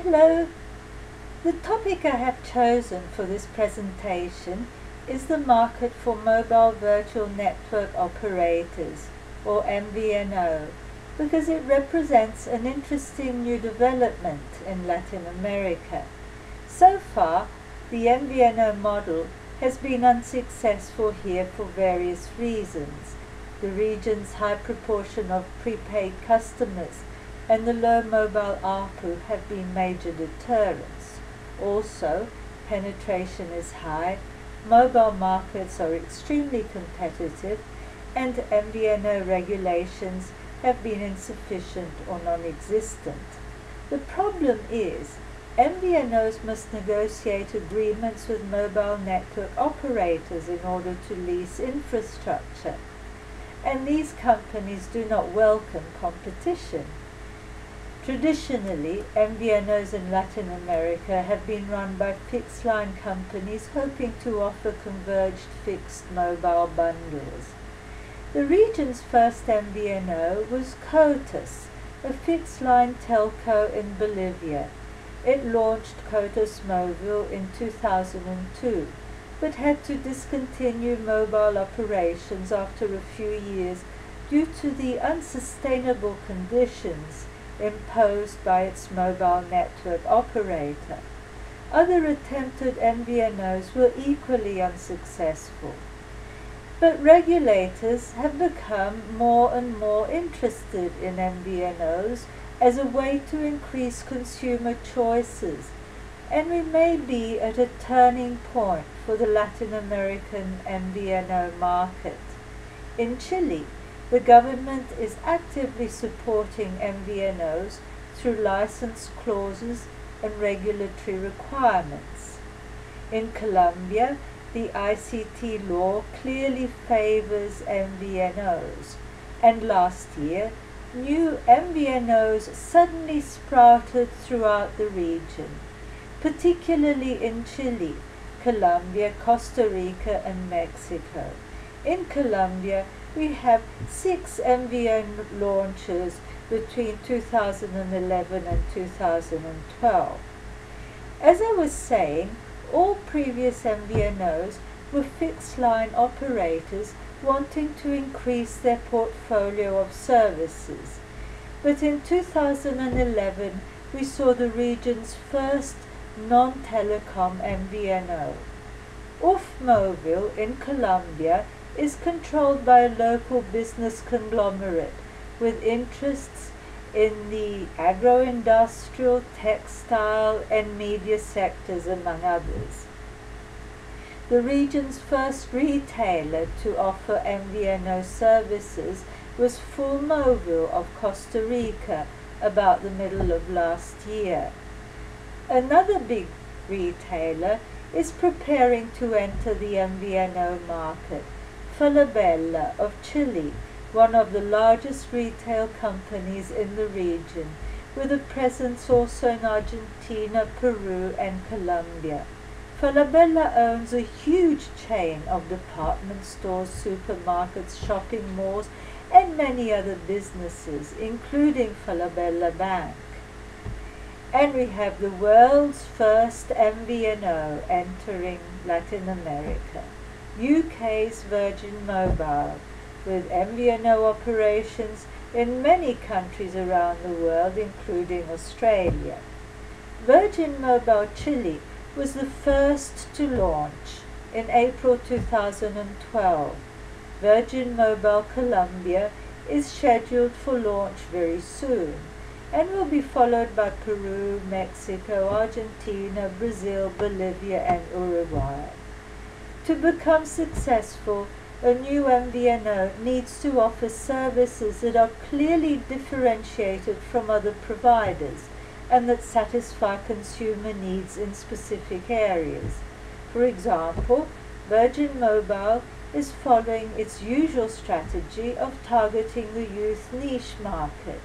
Hello. The topic I have chosen for this presentation is the market for mobile virtual network operators, or MVNO, because it represents an interesting new development in Latin America. So far, the MVNO model has been unsuccessful here for various reasons. The region's high proportion of prepaid customers and the low mobile ARPU have been major deterrents. Also, penetration is high, mobile markets are extremely competitive, and MVNO regulations have been insufficient or non-existent. The problem is, MVNOs must negotiate agreements with mobile network operators in order to lease infrastructure, and these companies do not welcome competition. Traditionally, MVNOs in Latin America have been run by fixed-line companies hoping to offer converged fixed mobile bundles. The region's first MVNO was Cotus, a fixed-line telco in Bolivia. It launched Cotus Mobile in 2002, but had to discontinue mobile operations after a few years due to the unsustainable conditions imposed by its mobile network operator. Other attempted MVNOs were equally unsuccessful. But regulators have become more and more interested in MVNOs as a way to increase consumer choices, and we may be at a turning point for the Latin American MVNO market. In Chile, the government is actively supporting MVNOs through license clauses and regulatory requirements. In Colombia, the ICT law clearly favors MVNOs, and last year, new MVNOs suddenly sprouted throughout the region, particularly in Chile, Colombia, Costa Rica, and Mexico. In Colombia, we have 6 MVNO launches between 2011 and 2012. As I was saying, all previous MVNOs were fixed-line operators wanting to increase their portfolio of services. But in 2011, we saw the region's first non-telecom MVNO. Mobile in Colombia is controlled by a local business conglomerate with interests in the agro-industrial, textile, and media sectors, among others. The region's first retailer to offer MVNO services was Full Mobile of Costa Rica about the middle of last year. Another big retailer is preparing to enter the MVNO market, Falabella of Chile, one of the largest retail companies in the region, with a presence also in Argentina, Peru, and Colombia. Falabella owns a huge chain of department stores, supermarkets, shopping malls, and many other businesses, including Falabella Bank. And we have the world's first MVNO entering Latin America, UK's Virgin Mobile, with MVNO operations in many countries around the world, including Australia. Virgin Mobile Chile was the first to launch in April 2012. Virgin Mobile Colombia is scheduled for launch very soon, and will be followed by Peru, Mexico, Argentina, Brazil, Bolivia, and Uruguay. To become successful, a new MVNO needs to offer services that are clearly differentiated from other providers and that satisfy consumer needs in specific areas. For example, Virgin Mobile is following its usual strategy of targeting the youth niche market.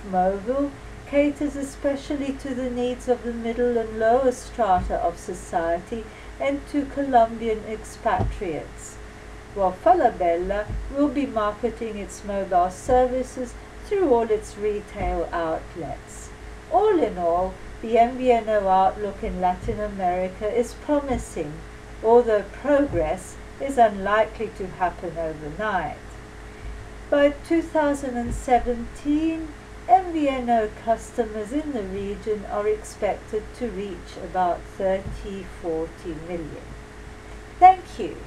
Mobile caters especially to the needs of the middle and lower strata of society and to Colombian expatriates, while Falabella will be marketing its mobile services through all its retail outlets. All in all, the MVNO outlook in Latin America is promising, although progress is unlikely to happen overnight. By 2017, MVNO customers in the region are expected to reach about 30–40 million. Thank you.